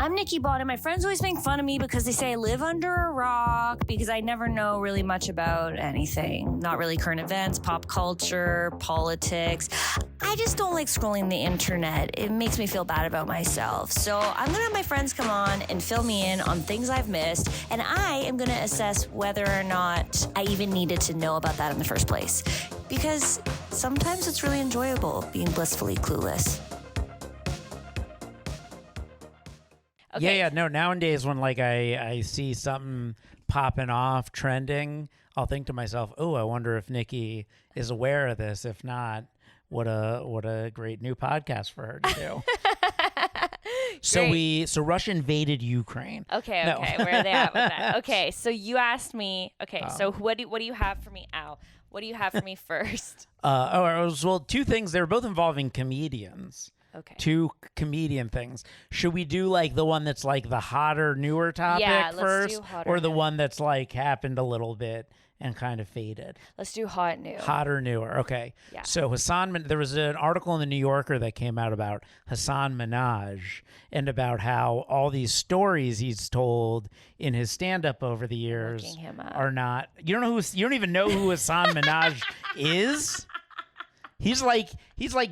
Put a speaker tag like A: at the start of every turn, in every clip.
A: I'm Nikki Bottom. My friends always make fun of me because they say I live under a rock because I never know really much about anything. Not really current events, pop culture, politics. I just don't like scrolling the internet. It makes me feel bad about myself. So I'm going to have my friends come on and fill me in on things I've missed, and I am going to assess whether or not I even needed to know about that in the first place. Because sometimes it's really enjoyable being blissfully clueless.
B: Okay. Yeah. No, nowadays when like I see something popping off, trending, I'll think to myself, oh, I wonder if Nikki is aware of this. If not, what a great new podcast for her to do. So Russia invaded Ukraine.
A: Okay. Where are they at with that? Okay, so you asked me. Okay, so what do you have for me? Ow. What do you have for me first?
B: Well, two things. They were both involving comedians.
A: Okay.
B: Two comedian things. Should we do like the one that's like the hotter, newer topic first, or the one that's like happened a little bit and kind of faded?
A: Let's do hot new.
B: Hotter, newer. Okay.
A: Yeah.
B: So there was an article in the New Yorker that came out about Hasan Minhaj and about how all these stories he's told in his stand-up over the years are not. You don't even know who Hasan Minhaj is. He's like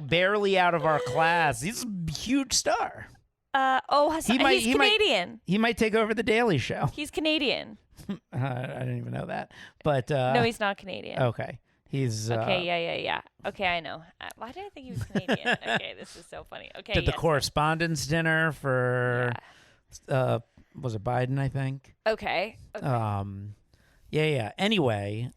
B: barely out of our class. He's a huge star.
A: Hasan, he's Canadian.
B: He might take over the Daily Show.
A: He's Canadian.
B: I didn't even know that. But
A: no, he's not Canadian.
B: Okay. He's
A: okay, yeah. Okay, I know. Why did I think he was Canadian? Okay, this is so funny. Okay,
B: did the correspondence dinner for was it Biden, I think?
A: Okay.
B: Yeah. Anyway,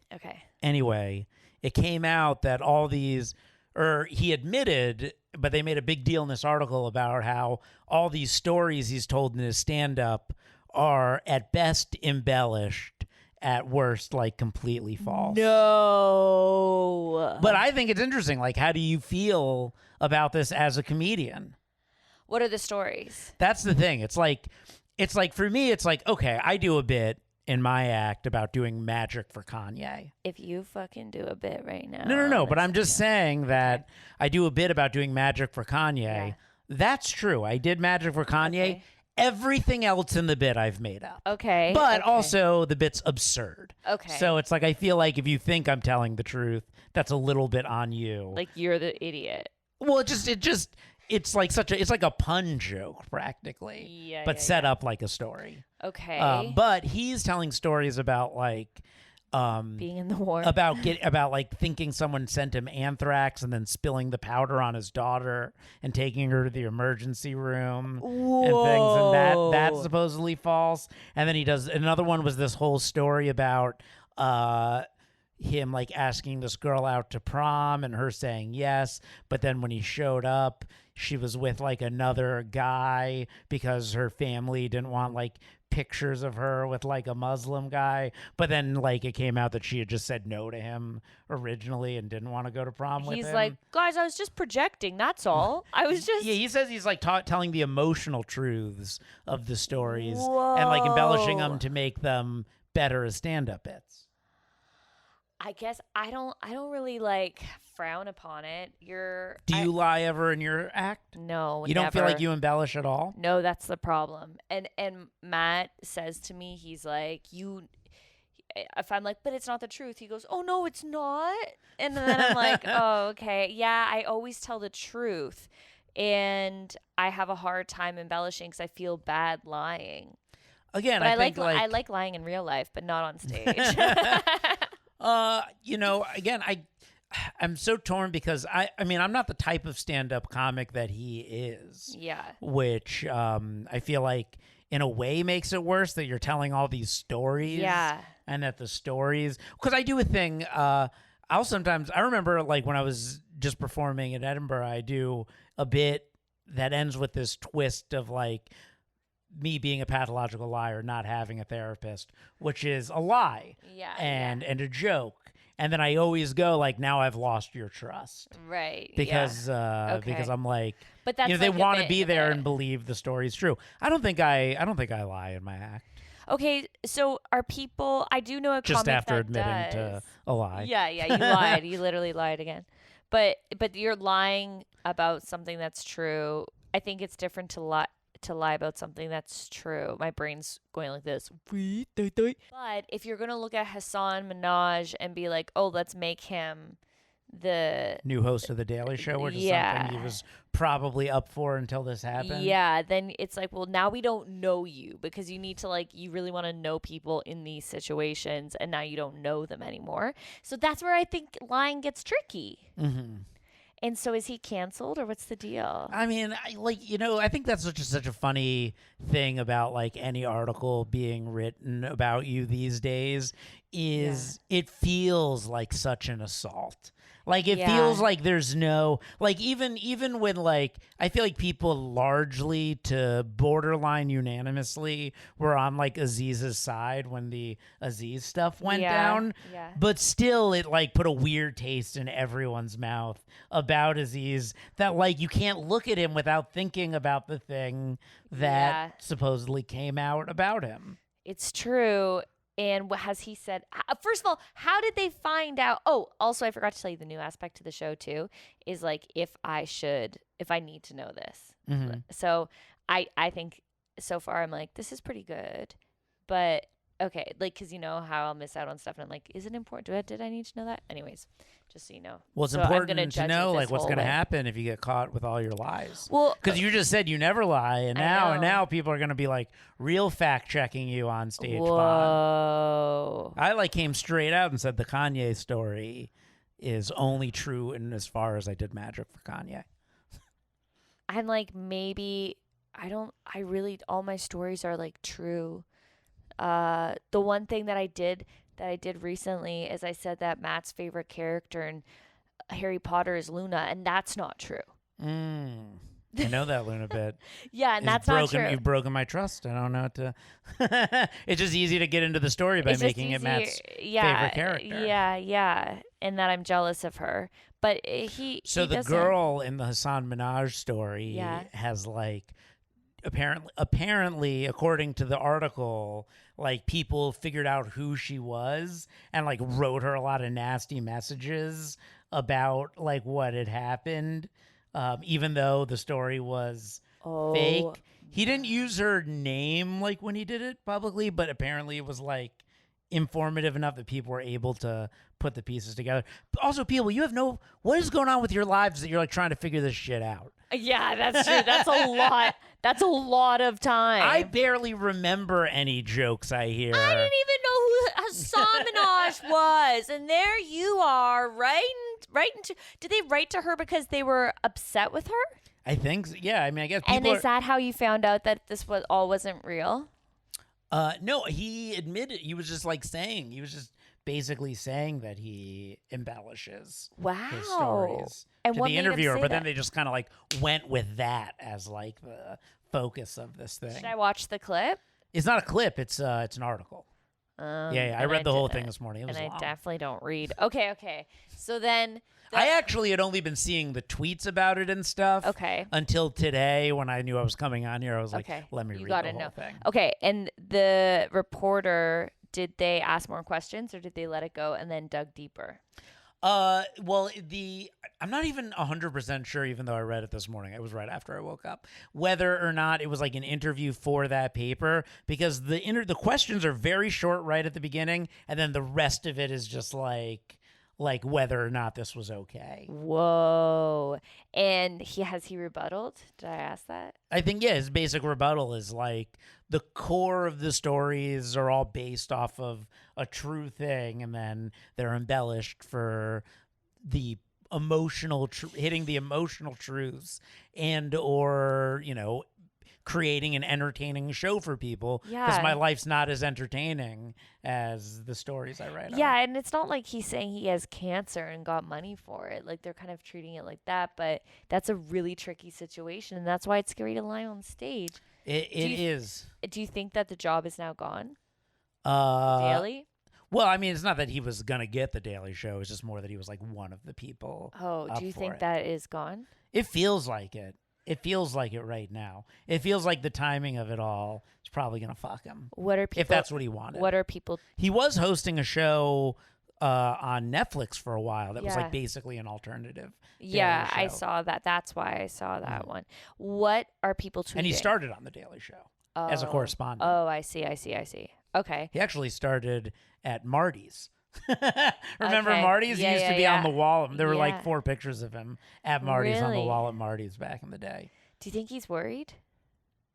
B: it came out that all these, or he admitted, but they made a big deal in this article about how all these stories he's told in his stand-up are at best embellished, at worst like completely false.
A: No.
B: But I think it's interesting. Like, how do you feel about this as a comedian?
A: What are the stories?
B: That's the thing. It's like for me, it's like, okay, I do a bit in my act about doing magic for Kanye.
A: If you fucking do a bit right now.
B: No. But I'm just saying that I do a bit about doing magic for Kanye.
A: Yeah.
B: That's true. I did magic for Kanye.
A: Okay.
B: Everything else in the bit I've made up.
A: Okay.
B: But also the bit's absurd.
A: Okay.
B: So it's like I feel like if you think I'm telling the truth, that's a little bit on you.
A: Like you're the idiot.
B: Well, it's like it's like a pun joke practically.
A: Yeah.
B: But set up like a story.
A: Okay.
B: But he's telling stories about like
A: being in the war,
B: about like thinking someone sent him anthrax and then spilling the powder on his daughter and taking her to the emergency room.
A: Whoa.
B: And things, and that's supposedly false. And then he does another one was this whole story about him like asking this girl out to prom and her saying yes, but then when he showed up, she was with like another guy because her family didn't want like pictures of her with like a Muslim guy, but then like it came out that she had just said no to him originally and didn't want to go to prom with him.
A: He's like, guys, I was just projecting, that's all. I was just
B: he says he's like telling the emotional truths of the stories.
A: Whoa.
B: And like embellishing them to make them better as stand-up bits.
A: I guess I don't really like frown upon it.
B: Do you lie ever in your act?
A: No,
B: you don't feel like you embellish at all?
A: No, that's the problem. And Matt says to me, he's like, if I'm like, but it's not the truth, he goes, oh no, it's not. And then I'm like, oh, okay. Yeah, I always tell the truth. And I have a hard time embellishing because I feel bad lying.
B: Again,
A: but
B: I
A: like lying in real life, but not on stage.
B: Again, I'm so torn because I mean, I'm not the type of stand-up comic that he is.
A: Yeah.
B: Which I feel like in a way makes it worse that you're telling all these stories.
A: Yeah.
B: And that the stories, because I do a thing, I remember like when I was just performing in Edinburgh, I do a bit that ends with this twist of like me being a pathological liar, not having a therapist, which is a lie.
A: Yeah.
B: And a joke. And then I always go like, now I've lost your trust.
A: Right.
B: Because I'm like,
A: but that's
B: they want to be there and believe the story's true. I don't think I lie in my act.
A: Okay, so are people? I do know a
B: just
A: comic
B: after
A: that
B: admitting
A: does.
B: to a lie.
A: Yeah, you lied. You literally lied again. But you're lying about something that's true. I think it's different to lie to lie about something that's true. My brain's going like this. But if you're going to look at Hasan Minhaj and be like, oh, let's make him the
B: new host of the Daily Show, which is something he was probably up for until this happened.
A: Yeah, then it's like, well, now we don't know you because you need to like, you really want to know people in these situations, and now you don't know them anymore. So that's where I think lying gets tricky.
B: Mm-hmm.
A: And so is he canceled or what's the deal?
B: I mean, I think that's such a funny thing about like any article being written about you these days is it feels like such an assault. Like it feels like there's no like even when like I feel like people largely to borderline unanimously were on like Aziz's side when the Aziz stuff went down.
A: Yeah.
B: But still it like put a weird taste in everyone's mouth about Aziz that like you can't look at him without thinking about the thing that supposedly came out about him.
A: It's true. And what has he said? First of all, how did they find out? Oh, also, I forgot to tell you the new aspect to the show, too, is like if I need to know this.
B: Mm-hmm.
A: So I think so far I'm like, this is pretty good. But okay, like, because you know how I'll miss out on stuff. And I'm like, is it important? Did I need to know that? Anyways, just so you know.
B: Well, it's
A: so
B: important to know like what's going to happen if you get caught with all your lies.
A: Well,
B: because you just said you never lie, and now people are going to be like real fact checking you on stage.
A: Whoa!
B: I like came straight out and said the Kanye story is only true in as far as I did magic for Kanye.
A: I'm like maybe all my stories are like true. The one thing that I did recently is I said that Matt's favorite character in Harry Potter is Luna, and that's not true.
B: I know that Luna bit.
A: Yeah, and that's not true.
B: You've broken my trust. I don't know what to. It's just easy to get into the story by making it Matt's favorite character.
A: Yeah, and that I'm jealous of her. But
B: the girl in the Hasan Minhaj story has like apparently according to the article, like people figured out who she was and like wrote her a lot of nasty messages about like what had happened, even though the story was fake. He didn't use her name like when he did it publicly, but apparently it was like informative enough that people were able to put the pieces together. But also, people, what is going on with your lives that you're like trying to figure this shit out?
A: Yeah, that's true. That's a lot. That's a lot of time.
B: I barely remember any jokes I hear.
A: I didn't even know who Hasan Minhaj was, and there you are, did they write to her because they were upset with her?
B: I think, yeah. I mean, I guess.
A: And is that how you found out that this wasn't real?
B: No, he admitted. He was just like saying. He was just basically saying that he embellishes his stories to the interviewer, but then they just kind of like went with that as like the focus of this thing.
A: Should I watch the clip?
B: It's not a clip. It's an article. I read the whole thing this morning. It was long.
A: I definitely don't read. Okay. So then
B: I actually had only been seeing the tweets about it and stuff.
A: Okay.
B: Until today, when I knew I was coming on here, I was like, let me read the whole thing.
A: Okay, and the reporter, did they ask more questions or did they let it go and then dug deeper?
B: Well, I'm not even 100% sure, even though I read it this morning. It was right after I woke up, whether or not it was like an interview for that paper, because the questions are very short right at the beginning, and then the rest of it is just like whether or not this was okay.
A: Whoa. And has he rebutted? Did I ask that?
B: I think, his basic rebuttal is like the core of the stories are all based off of a true thing, and then they're embellished for the emotional, hitting the emotional truths and or, creating an entertaining show for people, because my life's not as entertaining as the stories I write.
A: Yeah, and it's not like he's saying he has cancer and got money for it. Like they're kind of treating it like that, but that's a really tricky situation, and that's why it's scary to lie on stage.
B: It is.
A: Do you think that the job is now gone?
B: Daily? Well, I mean, it's not that he was gonna get the Daily Show. It's just more that he was like one of the people.
A: Oh, do you think that is gone?
B: It feels like it. It feels like it right now. It feels like the timing of it all is probably going to fuck him.
A: What are people?
B: If that's what he wanted.
A: What are people?
B: He was hosting a show on Netflix for a while. That was
A: Yeah.
B: like basically an alternative.
A: Yeah,
B: Daily
A: I
B: Show.
A: saw that. That's why I saw that one. What are people tweeting?
B: And he started on the Daily Show as a correspondent.
A: Oh, I see. Okay.
B: He actually started at Marty's. Remember
A: Okay.
B: Marty's?
A: Yeah,
B: He used
A: yeah,
B: to be
A: yeah.
B: on the wall. There were
A: Yeah.
B: like 4 pictures of him at Marty's on the
A: Really?
B: wall at Marty's back in the day.
A: Do you think he's worried?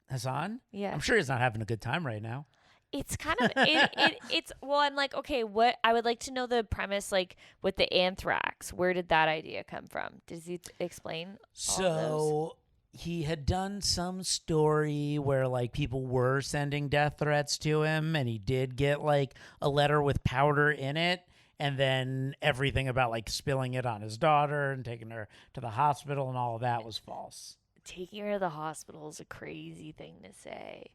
B: Hasan?
A: Yeah.
B: I'm sure he's not having a good time right now.
A: It's kind of it's well, I'm like, okay, what I would like to know the premise, like with the anthrax. Where did that idea come from? Does he explain all those?
B: So he had done some story where like people were sending death threats to him, and he did get like a letter with powder in it, and then everything about like spilling it on his daughter and taking her to the hospital and all of that was false.
A: Taking her to the hospital is a crazy thing to say.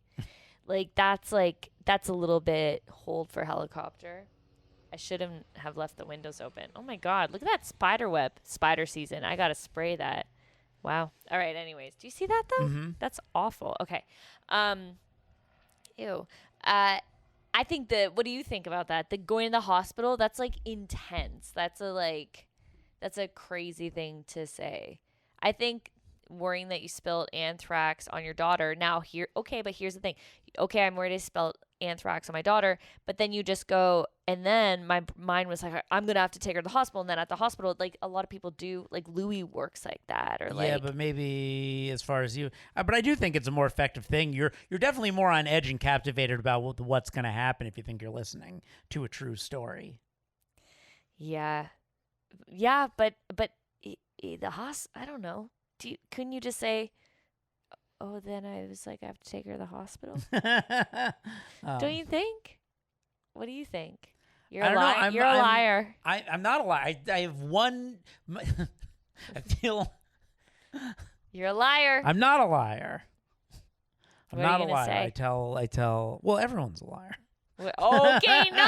A: That's a little bit hold for helicopter. I shouldn't have left the windows open. Oh my God, look at that spider web. Spider season. I gotta spray that. Wow. All right. Anyways, do you see that though?
B: Mm-hmm.
A: That's awful. Okay. Ew. I think what do you think about that? The going to the hospital. That's like intense. That's a crazy thing to say. I think worrying that you spilled anthrax on your daughter. Now but here's the thing. Okay, I'm worried I spilled anthrax on my daughter, but then you just go, and then my mind was like, I'm gonna have to take her to the hospital, and then at the hospital, like a lot of people do, like Louis works like that, or like.
B: Yeah, but maybe as far as you, but I do think it's a more effective thing. You're definitely more on edge and captivated about what's going to happen if you think you're listening to a true story.
A: Yeah, but the I don't know. Couldn't you just say, oh, then I was like, I have to take her to the hospital? Don't you think? What do you think? You're a liar. You're a liar.
B: I'm not a liar. I have one. I feel.
A: You're a liar.
B: I'm not a liar. I'm
A: What are
B: not
A: you
B: a
A: gonna
B: liar.
A: say?
B: I tell. Well, everyone's a liar.
A: Okay, no.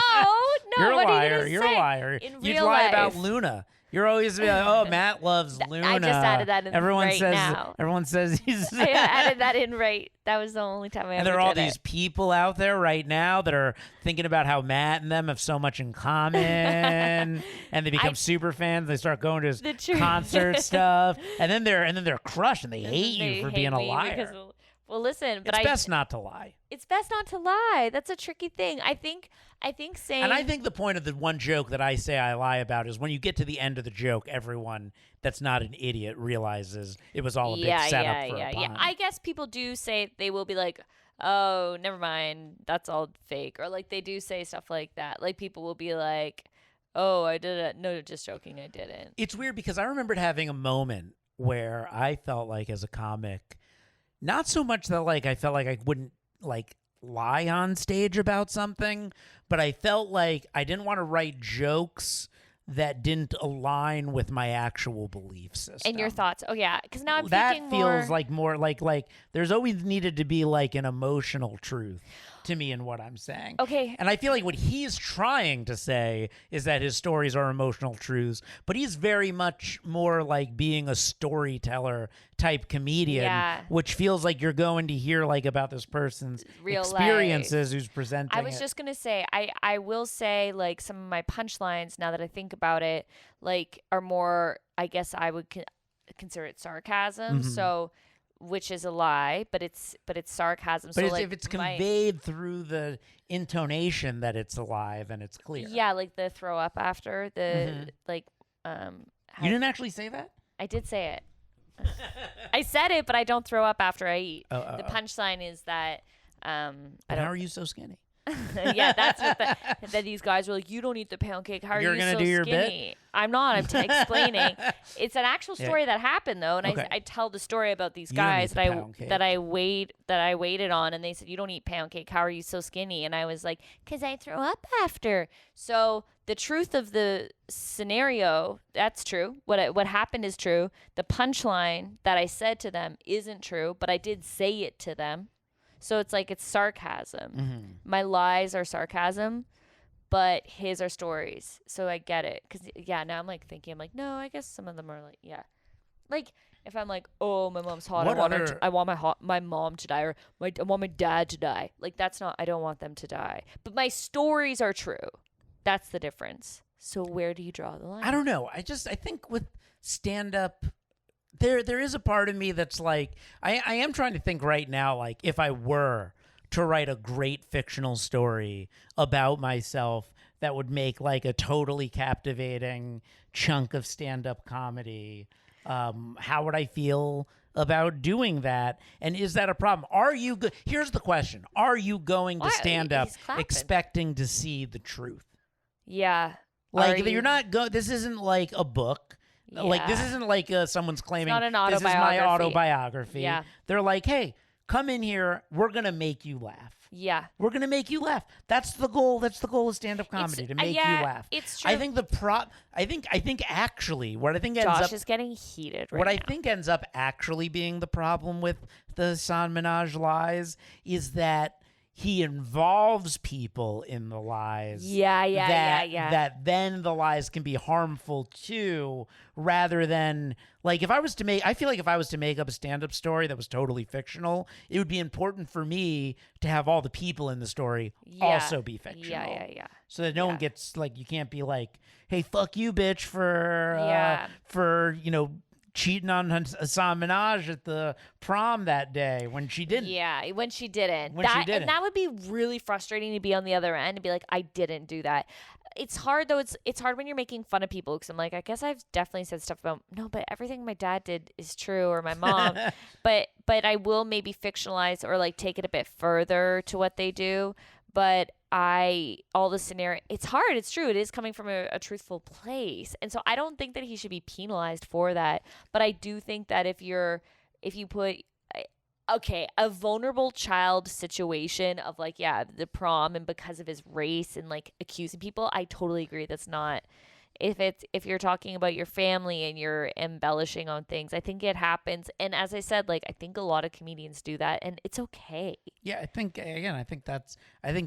B: You're a
A: what
B: liar.
A: Are you
B: You're
A: say?
B: a liar.
A: In
B: You'd
A: real
B: lie
A: life.
B: about Luna. You're always be like, oh, Matt loves Luna.
A: I just added that in
B: everyone says,
A: now.
B: Everyone says he's.
A: I added that in right. That was the only time I ever
B: And there are all
A: did
B: these
A: it.
B: people out there right now that are thinking about how Matt and them have so much in common, and they become super fans. They start going to his concert stuff, and then they're crushed and they hate you for being a liar.
A: Well, listen, but
B: it's best not to lie.
A: It's best not to lie. That's a tricky thing. I think saying.
B: And I think the point of the one joke that I say I lie about is when you get to the end of the joke, everyone that's not an idiot realizes it was all a big setup for a pun.
A: Yeah. I guess people do say, they will be like, oh, never mind, that's all fake, or like they do say stuff like that. Like people will be like, oh, I did it. No, just joking, I didn't.
B: It's weird because I remembered having a moment where I felt like as a comic. Not so much that like I felt like I wouldn't like lie on stage about something, but I felt like I didn't want to write jokes that didn't align with my actual belief system.
A: And your thoughts. Oh yeah, because now I'm
B: that
A: thinking
B: feels like more like there's always needed to be like an emotional truth to me in what I'm saying.
A: Okay.
B: And I feel like what he's trying to say is that his stories are emotional truths, but he's very much more like being a storyteller type comedian, which feels like you're going to hear like about this person's
A: real
B: experiences who's presenting
A: I was just going to say, I will say like some of my punchlines, now that I think about it, like are more, I guess I would consider it sarcasm.
B: Mm-hmm.
A: So, which is a lie, but it's sarcasm.
B: But
A: so like
B: if it's conveyed through the intonation that it's a lie, then it's clear.
A: Yeah, like the throw up after the like.
B: You didn't actually say that?
A: I did say it. I said it, but I don't throw up after I eat. The punchline is that.
B: How are you so skinny?
A: Yeah, that's what that these guys were like, you don't eat the pound cake. How are you
B: gonna
A: so
B: do your
A: skinny? Bit? I'm not. I'm explaining. It's an actual story that happened though, and I tell the story about these guys that I waited on, and they said, you don't eat pound cake. How are you so skinny? And I was like, because I throw up after. So the truth of the scenario, that's true. What happened is true. The punchline that I said to them isn't true, but I did say it to them. So it's like it's sarcasm.
B: Mm-hmm.
A: My lies are sarcasm, but his are stories. So I get it. Because, now I'm like thinking, I'm like, no, I guess some of them are like, yeah. Like if I'm like, oh, my mom's hot. I want my mom to die, or I want my dad to die. Like that's not, I don't want them to die. But my stories are true. That's the difference.
C: So where do you draw the line?
B: I don't know. I think with stand-up, there is a part of me that's like, I am trying to think right now, like, if I were to write a great fictional story about myself that would make like a totally captivating chunk of stand-up comedy, how would I feel about doing that? And is that a problem? Here's the question. Are you going to stand up expecting to see the truth?
C: Yeah.
B: Like, you're not this isn't like a book. Yeah. Like, this isn't like someone's claiming this is my autobiography.
C: Yeah.
B: They're like, hey, come in here. We're going to make you laugh.
C: Yeah.
B: We're going to make you laugh. That's the goal. That's the goal of stand-up comedy, to make you laugh.
C: It's true.
B: I think I think actually what I think ends
C: Josh
B: up
C: is getting heated right
B: What
C: now.
B: I think ends up actually being the problem with the Hasan Minhaj lies is that he involves people in the lies.
C: Yeah.
B: That then the lies can be harmful too, rather than like I feel like if I was to make up a stand-up story that was totally fictional, it would be important for me to have all the people in the story also be fictional.
C: Yeah.
B: So that no one gets like, you can't be like, hey, fuck you, bitch, for cheating on Hasan Minhaj at the prom that day when she didn't.
C: Yeah, when she didn't.
B: And
C: that would be really frustrating to be on the other end and be like, I didn't do that. It's hard though. It's hard when you're making fun of people because I'm like, I guess I've definitely said stuff about but everything my dad did is true, or my mom. but I will maybe fictionalize or like take it a bit further to what they do. But all the scenario, it's hard. It's true. It is coming from a truthful place. And so I don't think that he should be penalized for that. But I do think that if you put, a vulnerable child situation of like, the prom and because of his race and like accusing people, I totally agree. That's not, if you're talking about your family and you're embellishing on things, I think it happens. And as I said, like, I think a lot of comedians do that and it's okay.
B: Yeah, I think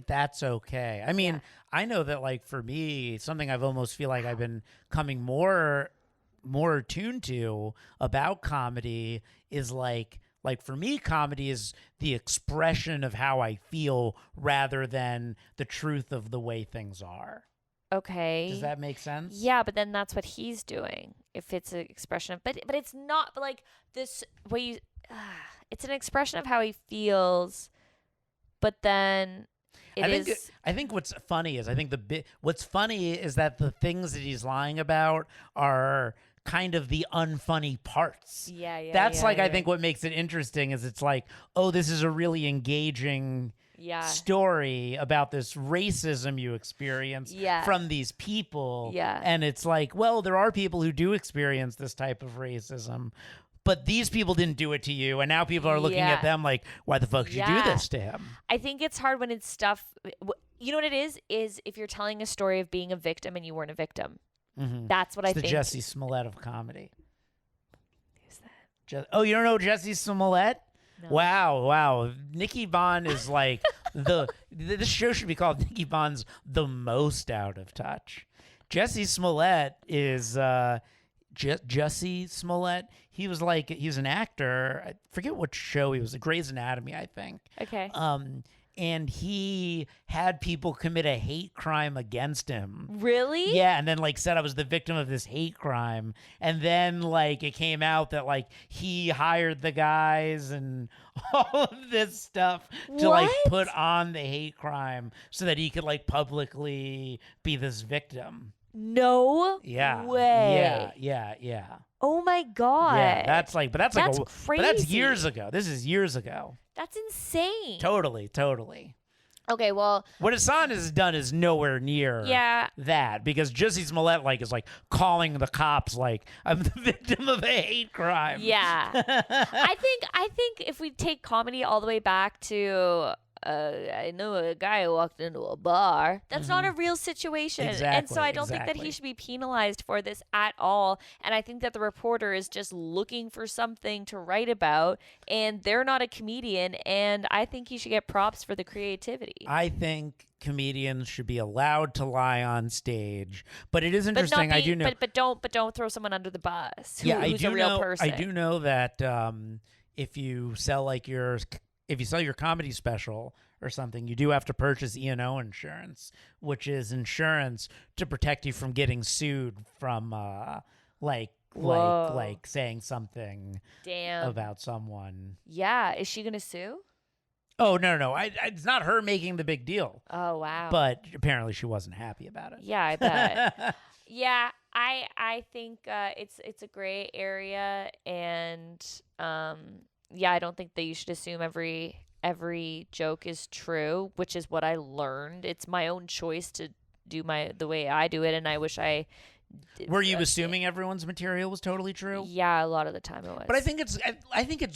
B: that's okay. I mean, I know that like for me, something I've almost feel like I've been coming more attuned to about comedy is like for me, comedy is the expression of how I feel rather than the truth of the way things are.
C: Okay.
B: Does that make sense?
C: Yeah, but then that's what he's doing. If it's an expression of, but it's not. But like this way, it's an expression of how he feels. But then
B: I think what's funny is what's funny is that the things that he's lying about are kind of the unfunny parts. That's I think what makes it interesting is it's like, oh, this is a really engaging story about this racism you experience from these people. And it's like, well, there are people who do experience this type of racism, but these people didn't do it to you, and now people are looking at them like, why the fuck did you do this to him?
C: I think it's hard when it's stuff. You know what it is if you're telling a story of being a victim and you weren't a victim.
B: Mm-hmm.
C: That's what I
B: think.
C: think.
B: The Jesse Smollett of comedy.
C: Who's that?
B: Oh, you don't know Jesse Smollett? No. Wow. Nikki Bond is like this show should be called Nikki Bond's The Most Out of Touch. Jesse Smollett is Jesse Smollett. He was an actor. I forget what show he was. Grey's Anatomy, I think.
C: Okay.
B: And he had people commit a hate crime against him.
C: Really?
B: Yeah, and then said I was the victim of this hate crime. And then it came out that he hired the guys and all of this stuff to put on the hate crime so that he could publicly be this victim.
C: No way.
B: Yeah.
C: Oh my God.
B: Yeah, that's crazy. But that's years ago. This is years ago.
C: That's insane.
B: Totally.
C: Okay, well,
B: what Hasan has done is nowhere near that, because Jesse Smollett is calling the cops I'm the victim of a hate crime.
C: Yeah. I think if we take comedy all the way back to I know a guy who walked into a bar. That's not a real situation.
B: Exactly,
C: and so I don't think that he should be penalized for this at all. And I think that the reporter is just looking for something to write about, and they're not a comedian, and I think he should get props for the creativity.
B: I think comedians should be allowed to lie on stage, but it is interesting. I do know,
C: but don't throw someone under the bus.
B: I
C: who's a real person.
B: I do know that if you sell your if you sell your comedy special or something, you do have to purchase E&O insurance, which is insurance to protect you from getting sued from like saying something
C: Damn.
B: about someone.
C: Yeah. Is she gonna sue?
B: Oh, no. It's not her making the big deal.
C: Oh wow.
B: But apparently she wasn't happy about it.
C: Yeah, I bet. Yeah, I think it's a gray area, and yeah, I don't think that you should assume every joke is true, which is what I learned. It's my own choice to do the way I do it, and I wish I
B: Were you assuming everyone's material was totally true?
C: Yeah, a lot of the time it was.
B: But I think it's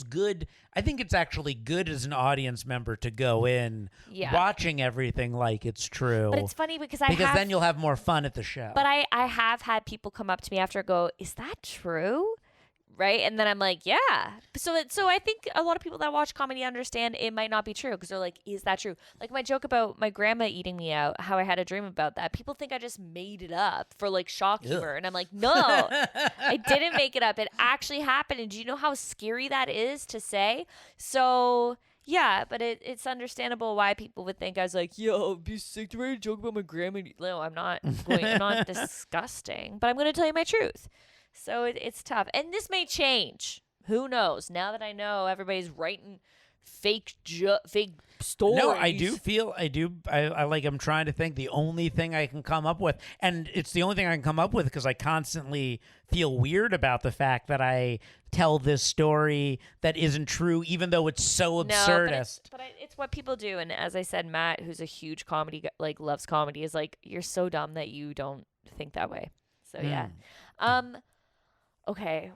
B: good. I think it's actually good as an audience member to go in watching everything like it's true.
C: But it's funny because
B: then you'll have more fun at the show.
C: But I have had people come up to me after and go, "Is that true?" Right? And then I'm like, yeah. So I think a lot of people that watch comedy understand it might not be true because they're like, is that true? Like my joke about my grandma eating me out, how I had a dream about that. People think I just made it up for like shock humor. And I'm like, no, I didn't make it up. It actually happened. And do you know how scary that is to say? So yeah, but it's understandable why people would think I was like, yo, it'd be sick to write a joke about my grandma. No, I'm not disgusting, but I'm going to tell you my truth. So it's tough. And this may change. Who knows? Now that I know everybody's writing fake stories.
B: No, I'm trying to think the only thing I can come up with. And it's the only thing I can come up with because I constantly feel weird about the fact that I tell this story that isn't true, even though it's so absurdist.
C: But it's what people do. And as I said, Matt, who's a huge comedy, like loves comedy, is like, you're so dumb that you don't think that way. So yeah. Okay.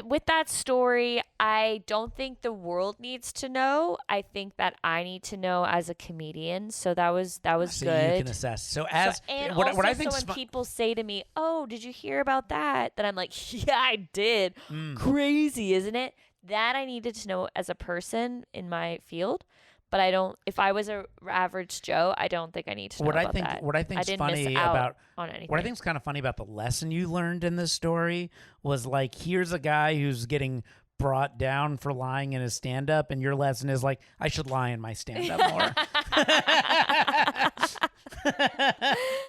C: With that story, I don't think the world needs to know. I think that I need to know as a comedian. So that was good.
B: So you can assess. So what I think
C: when people say to me, "Oh, did you hear about that?" Then I'm like, "Yeah, I did." Crazy, isn't it? That I needed to know as a person in my field. But I don't. If I was a average Joe, I don't think I need to know about that.
B: What I think is funny about
C: on anything.
B: What I think is kind of funny about the lesson you learned in this story was like, here's a guy who's getting brought down for lying in his stand-up, and your lesson is like, I should lie in my stand-up more.